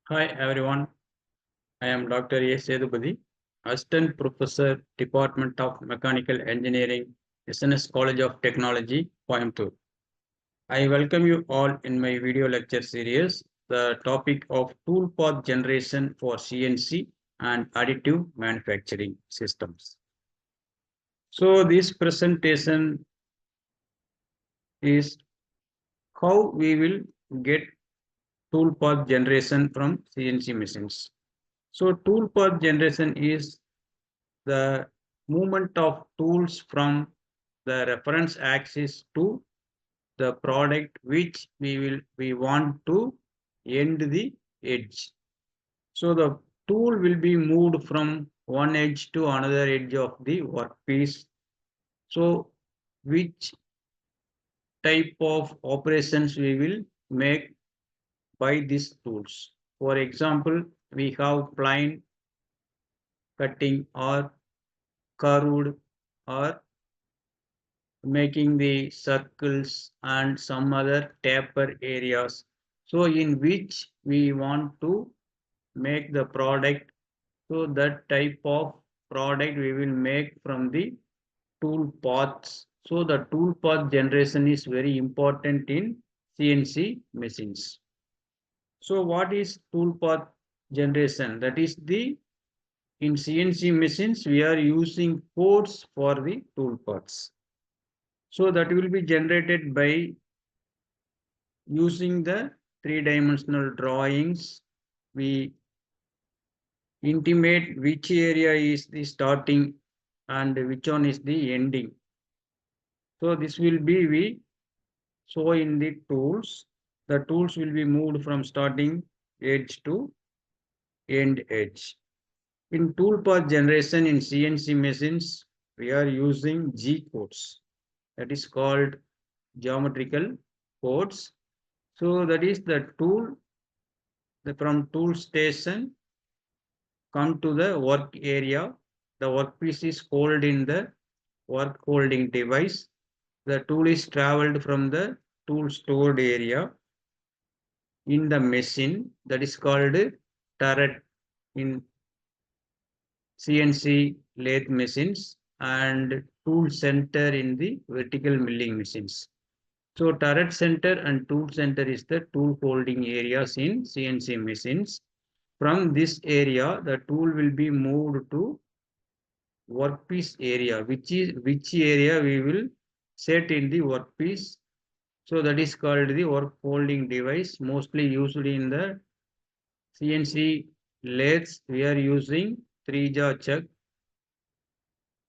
Hi everyone, I am Dr. A. Sedupati, Assistant Professor, Department of Mechanical Engineering, SNS College of Technology, Coimbatore. I welcome you all in my video lecture series, the topic of tool path generation for CNC and additive manufacturing systems. So this presentation is how we will get tool path generation from CNC machines. So tool path generation is the movement of tools from the reference axis to the product which we want to end the edge. So the tool will be moved from one edge to another edge of the workpiece. So which type of operations we will make by these tools. For example, we have plain cutting or curved or making the circles and some other taper areas. So in which we want to make the product. So that type of product we will make from the tool paths. So the tool path generation is very important in CNC machines. So what is tool path generation? That is the in CNC machines we are using codes for the tool paths. So that will be generated by using the three-dimensional drawings. We intimate which area is the starting and which one is the ending. So this will be we show in the tools. The tools will be moved from starting edge to end edge. In tool path generation in CNC machines, we are using G codes. That is called geometrical codes. So that is the tool from tool station come to the work area. The workpiece is held in the work holding device. The tool is traveled from the tool stored area in the machine. That is called turret in CNC lathe machines and tool center in the vertical milling machines. So turret center and tool center is the tool holding areas in CNC machines. From this area, the tool will be moved to workpiece area, which area we will set in the workpiece. So that is called the work holding device, mostly used in the CNC lathes. We are using three-jaw chuck.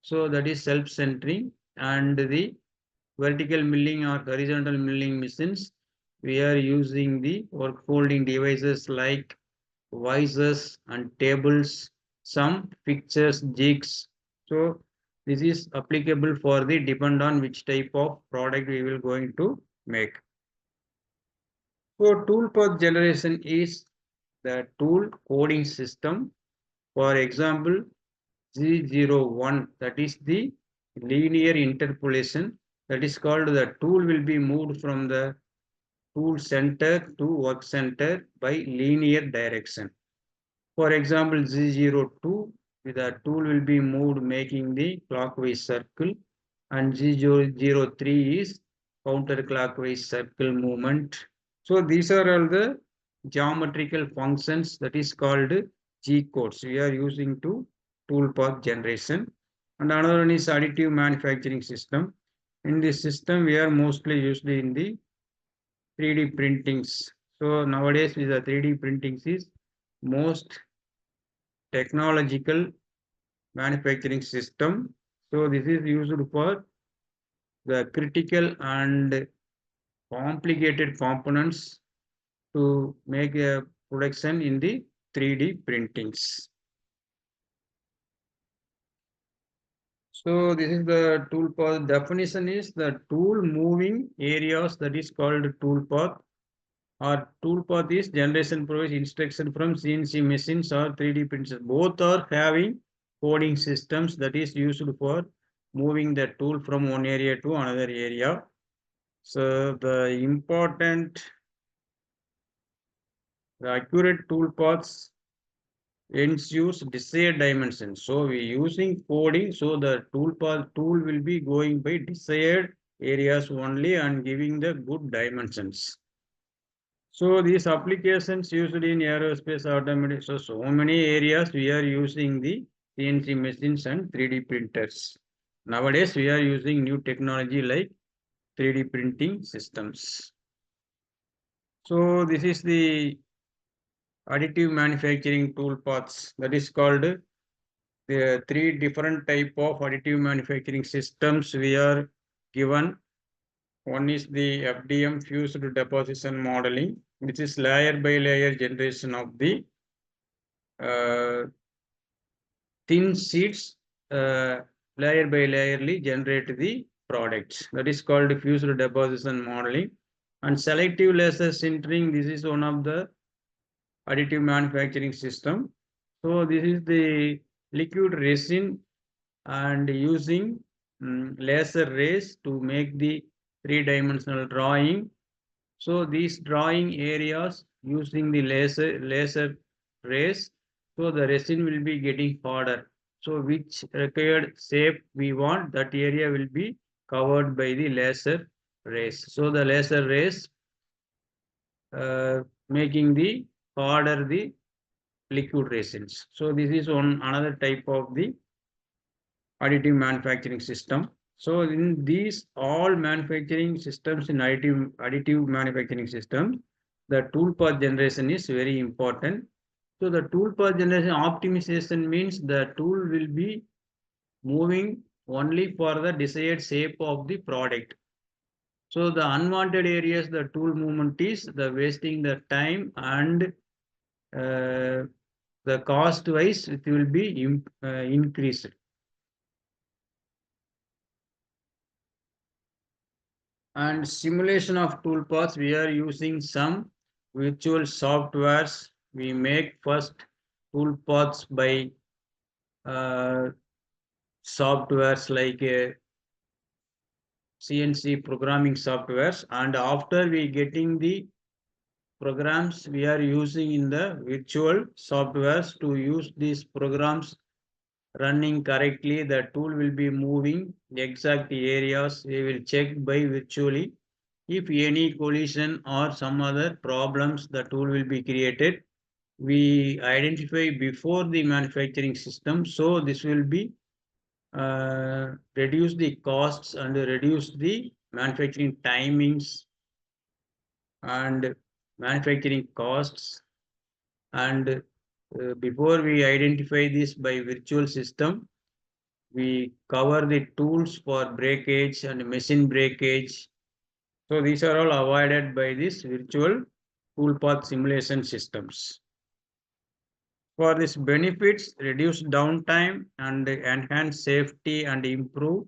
So that is self-centering, and the vertical milling or horizontal milling machines, we are using the work holding devices like vices and tables, some fixtures, jigs. So this is applicable for the depend on which type of product we will going to make. So tool path generation is the tool coding system. For example, G01, that is the linear interpolation. That is called the tool will be moved from the tool center to work center by linear direction. For example, G02, the tool will be moved making the clockwise circle, and G03 is counterclockwise circle movement. So these are all the geometrical functions that is called G codes we are using to tool path generation. And another one is additive manufacturing system. In this system, we are mostly used in the 3D printings. So nowadays, with the 3D printings is most technological manufacturing system. So this is used for the critical and complicated components to make a production in the 3D printings. So this is the tool path. Definition is the tool moving areas, that is called tool path. Or tool path is generation provides instruction from CNC machines or 3D printers. Both are having coding systems that is used for moving the tool from one area to another area. So the important The accurate toolpaths ensures desired dimensions. So we using coding, so the tool will be going by desired areas only and giving the good dimensions. So these applications usually in aerospace automotive. So many areas we are using the CNC machines and 3D printers. Nowadays we are using new technology like 3D printing systems. So this is the additive manufacturing toolpaths, that is called the three different type of additive manufacturing systems we are given. One is the FDM, fused deposition modeling, which is layer by layer generation of the uh, thin sheets, layer by layerly generate the products. That is called fused deposition modeling. And selective laser sintering, this is one of the additive manufacturing system. So this is the liquid resin and using laser rays to make the three-dimensional drawing. So these drawing areas using the laser rays, so the resin will be getting harder. So which required shape we want, that area will be covered by the laser rays. So the laser rays making the harder the liquid resins. So this is one another type of the additive manufacturing system. So in these all manufacturing systems in additive manufacturing system, the tool path generation is very important. So the tool path generation optimization means the tool will be moving only for the desired shape of the product. So the unwanted areas, the tool movement is the wasting the time and the cost wise it will be increased. And simulation of toolpaths, we are using some virtual softwares. We make first toolpaths by uh, softwares like CNC programming softwares, and after we getting the programs, we are using in the virtual softwares to use these programs running correctly. The tool will be moving the exact areas. We will check by virtually. If any collision or some other problems, the tool will be created. We identify before the manufacturing system. So this will be reduce the costs and reduce the manufacturing timings and manufacturing costs. And before we identify this by virtual system, we cover the tools for breakage and machine breakage. So these are all avoided by this virtual toolpath simulation systems. For this benefits, reduce downtime and enhance safety and improve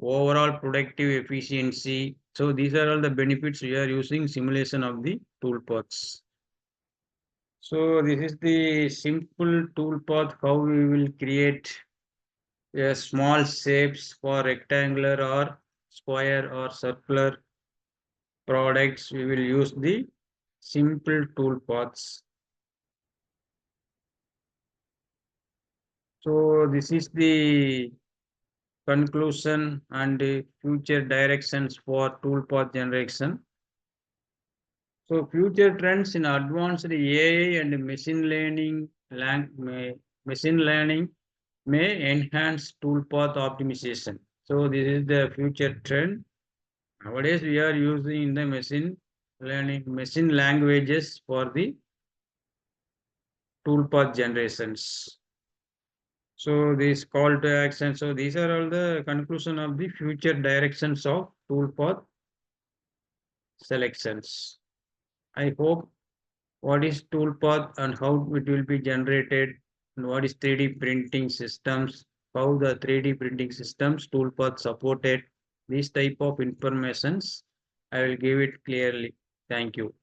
overall productive efficiency. So these are all the benefits we are using simulation of the toolpaths. So this is the simple toolpath how we will create small shapes for rectangular or square or circular products. We will use the simple toolpaths. So this is the conclusion and future directions for toolpath generation. So future trends in advanced AI and machine learning may enhance toolpath optimization. So this is the future trend. Nowadays we are using the machine languages for the toolpath generations. So this call to action. So these are all the conclusion of the future directions of toolpath selections. I hope what is toolpath and how it will be generated and what is 3D printing systems, how the 3D printing systems toolpath supported, these type of informations I will give it clearly. Thank you.